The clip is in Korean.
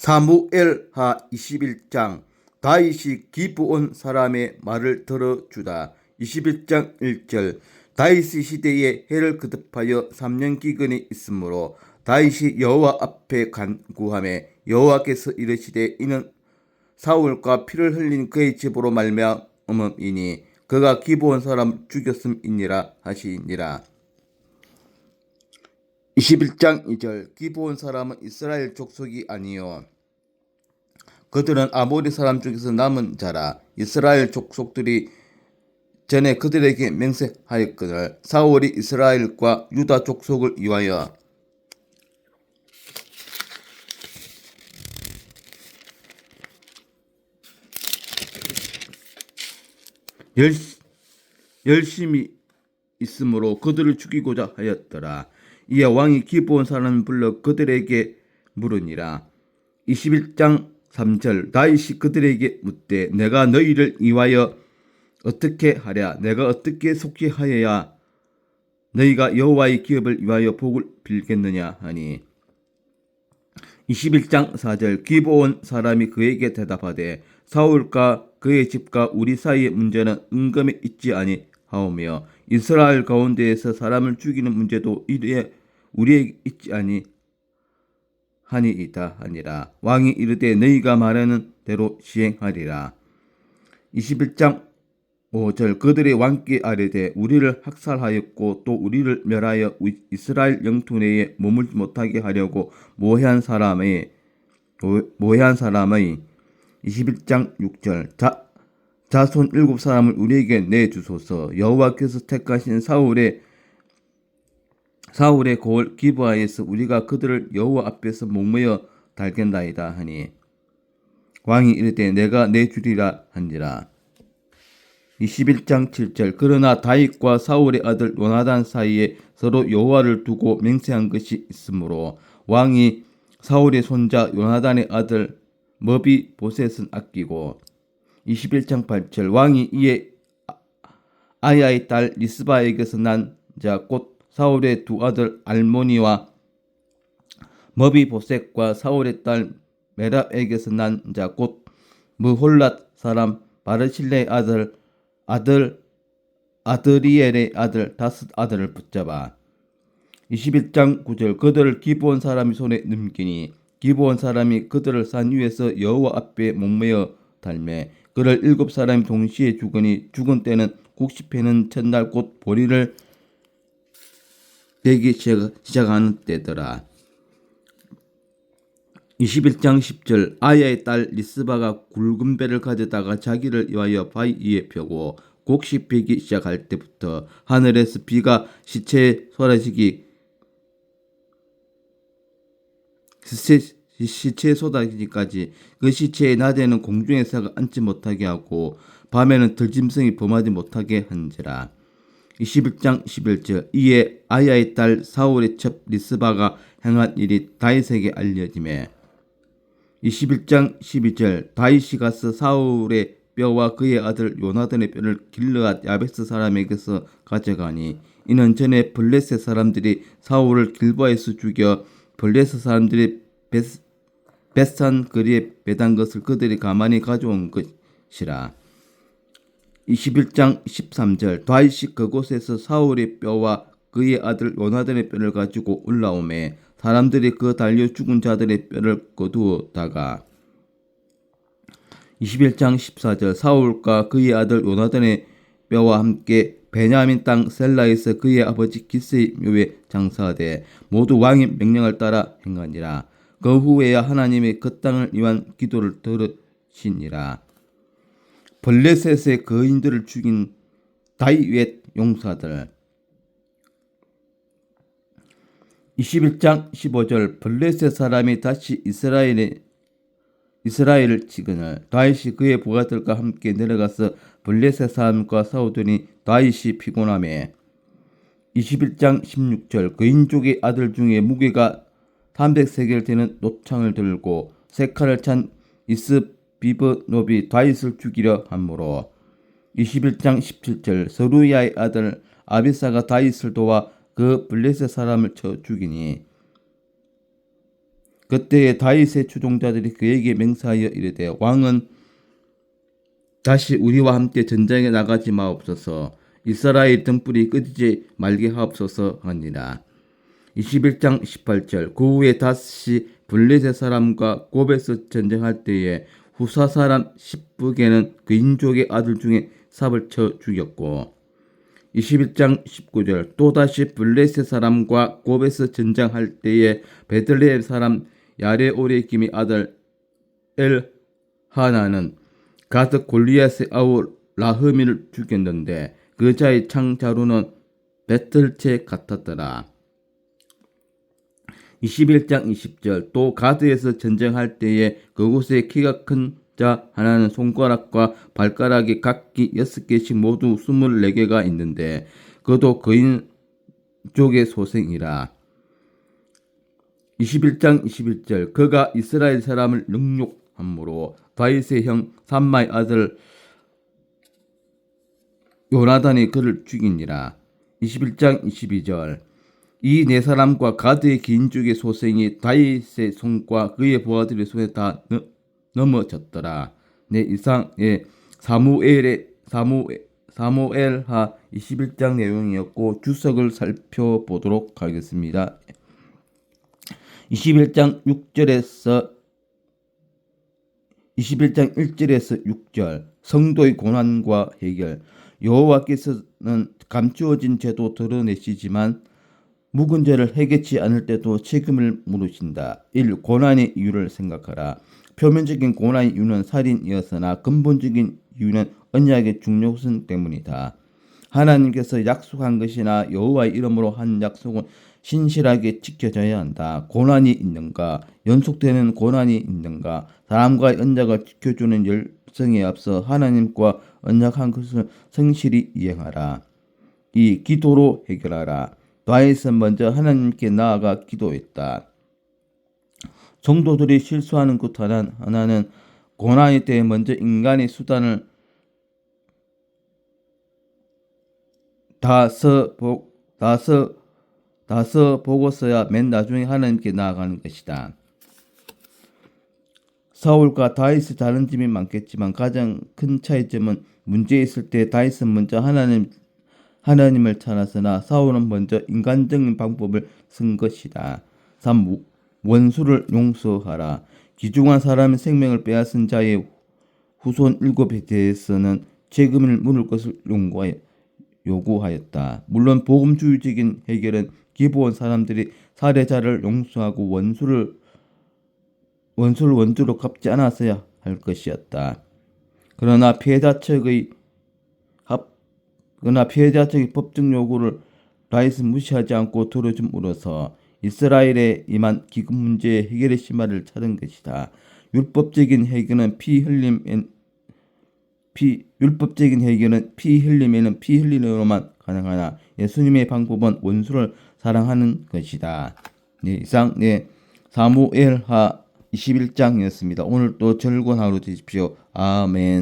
사무엘하 21장. 다윗이 기브온 사람의 말을 들어주다. 21장 1절. 다윗 시대에 해를 거듭하여 3년 기근이 있으므로 다윗이 여호와 앞에 간구하매 여호와께서 이르시되 이는 사울과 피를 흘린 그의 집으로 말미암음이니 그가 기브온 사람 죽였음이니라 하시니라. 21장 2절. 기브온 사람은 이스라엘 족속이 아니요 그들은 아모리 사람 중에서 남은 자라. 이스라엘 족속들이 전에 그들에게 맹세하였거늘 사울이 이스라엘과 유다 족속을 위하여 열심히 있으므로 그들을 죽이고자 하였더라. 이에 왕이 기브온 사람을 불러 그들에게 물으니라. 21장 3절. 다윗이 그들에게 묻되 내가 너희를 위하여 어떻게 하랴? 내가 어떻게 속죄하여야 너희가 여호와의 기업을 위하여 복을 빌겠느냐 하니. 21장 4절. 기브온 사람이 그에게 대답하되 사울과 그의 집과 우리 사이의 문제는 은검에 있지 아니하오며 이스라엘 가운데에서 사람을 죽이는 문제도 우리에게 있지 아니하니이다 하니라. 왕이 이르되 너희가 말하는 대로 시행하리라. 21장 5절. 그들이 왕께 아뢰되 우리를 학살하였고 또 우리를 멸하여 이스라엘 영토 내에 머물지 못하게 하려고 모해한 사람의 21장 6절. 자손 7사람을 우리에게 내주소서. 여호와께서 택하신 사울의 고을 기브아에서 우리가 그들을 여호와 앞에서 목매어 달겠나이다 하니. 왕이 이르되 내가 내주리라 하니라. 21장 7절. 그러나 다윗과 사울의 아들 요나단 사이에 서로 여호와를 두고 맹세한 것이 있으므로 왕이 사울의 손자 요나단의 아들 머비보셋은 아끼고. 21장 8절. 왕이 이에 아야의 딸 리스바에게서 난 자 곧 사울의 두 아들 알모니와 머비보셋과 사울의 딸 메랍에게서 난 자 곧 므홀랏 사람 바르실레의 아드리엘의 아들 다섯 아들을 붙잡아. 21장 9절. 그들을 기브온 사람이 손에 넘기니 기브온 사람이 그들을 산 위에서 여호와 앞에 목매어 달매 그를 7사람이 동시에 죽으니 죽은 때는 국시패는 첫날 곧 보리를 베기 시작하는 때더라. 21장 10절. 아야의 딸 리스바가 굵은 배를 가져다가 자기를 위하여 바위 위에 펴고 곡식 베기 시작할 때부터 하늘에서 비가 시체에 쏟아지기까지 그 시체의 낮에는 공중에서 앉지 못하게 하고 밤에는 들짐승이 범하지 못하게 한지라. 21장 11절. 이에 아야의 딸 사울의 첩 리스바가 행한 일이 다윗에게 알려지매 21장 12절. 다윗이 가서 사울의 뼈와 그의 아들 요나단의 뼈를 길르앗 야베스 사람에게서 가져가니 이는 전에 블레셋 사람들이 사울을 길보아에서 죽여 블레셋 사람들이 벳산 거리에 배단 것을 그들이 가만히 가져온 것이라. 21장 13절. 다윗이 그곳에서 사울의 뼈와 그의 아들 요나단의 뼈를 가지고 올라오매 사람들이 그 달려 죽은 자들의 뼈를 거두다가 21장 14절. 사울과 그의 아들 요나단의 뼈와 함께 베냐민 땅 셀라에서 그의 아버지 기스의 묘에 장사하되 모두 왕의 명령을 따라 행하니라. 그 후에야 하나님이 그 땅을 위한 기도를 들으시니라. 블레셋의 거인들을 죽인 다윗 용사들. 21장 15절. 블레셋 사람이 다시 이스라엘을 치거늘 다윗이 그의 부하들과 함께 내려가서 블레셋 사람과 싸우더니 다윗이 피곤하매 21장 16절. 거인족의 아들 중에 무게가 300세겔 되는 노창을 들고 세 칼을 찬 이스비브노비 다윗을 죽이려 하므로 21장 17절. 서루야의 아들 아비사가 다윗을 도와 그 블레셋 사람을 쳐 죽이니 그때에 다윗의 추종자들이 그에게 맹세하여 이르되 왕은 다시 우리와 함께 전장에 나가지 마옵소서. 이스라엘 등불이 꺼지지 말게 하옵소서 하니라. 21장 18절. 그 후에 다시 블레셋 사람과 곱에서 전쟁할 때에 후사 사람 십북에는 그 인족의 아들 중에 삽을 쳐 죽였고, 21장 19절. 또다시 블레셋 사람과 곱에서 전쟁할 때에 베들레헴 사람 야레오레 김의 아들 엘하나는 가드 골리앗의 아우 라흐미를 죽였는데 그 자의 창자루는 배틀채 같았더라. 21장 20절. 또 가드에서 전쟁할 때에 그곳에 키가 큰 자 하나는 손가락과 발가락이 각기 6개씩 모두 24개가 있는데 그도 그인 쪽의 소생이라. 21장 21절. 그가 이스라엘 사람을 능욕함으로 다윗의 형 삼마의 아들 요나단이 그를 죽이니라. 21장 22절. 이 네 사람과 가드의 긴 쪽의 소생이 다윗의 손과 그의 부하들의 손에 다 넘어졌더라. 네, 이상의 사무엘하 21장 내용이었고 주석을 살펴보도록 하겠습니다. 21장 1절에서 6절. 성도의 고난과 해결. 여호와께서는 감추어진 죄도 드러내시지만 묵은 죄를 해결치 않을 때도 책임을 물으신다. 1. 고난의 이유를 생각하라. 표면적인 고난의 이유는 살인이었으나 근본적인 이유는 언약의 중요성 때문이다. 하나님께서 약속한 것이나 여호와의 이름으로 한 약속은 신실하게 지켜져야 한다. 고난이 있는가? 연속되는 고난이 있는가? 사람과의 언약을 지켜주는 열성에 앞서 하나님과 언약한 것을 성실히 이행하라. 2. 기도로 해결하라. 다윗은 먼저 하나님께 나아가 기도했다. 성도들이 실수하는 것 하나는 고난일 때 먼저 인간의 수단을 다 써보고서야 맨 나중에 하나님께 나아가는 것이다. 사울과 다윗의 다른 점이 많겠지만 가장 큰 차이점은 문제 있을 때 다윗은 먼저 하나님을 찾았으나 사울은 먼저 인간적인 방법을 쓴 것이다. 3. 원수를 용서하라. 귀중한 사람의 생명을 빼앗은 자의 후손 7에 대해서는 책임을 물을 것을 요구하였다. 물론 복음주의적인 해결은 기본 사람들이 살해자를 용서하고 원수를 원수로 갚지 않았어야 할 것이었다. 그러나 피해자 측의 법적 요구를 다윗은 무시하지 않고 들어줌으로써 이스라엘에 임한 기근 문제의 해결의 심화를 찾은 것이다. 율법적인 해결은 피 흘림에는 피 흘림으로만 가능하나 예수님의 방법은 원수를 사랑하는 것이다. 네, 이상 사무엘하 21장이었습니다. 오늘 또 즐거운 하루 되십시오. 아멘.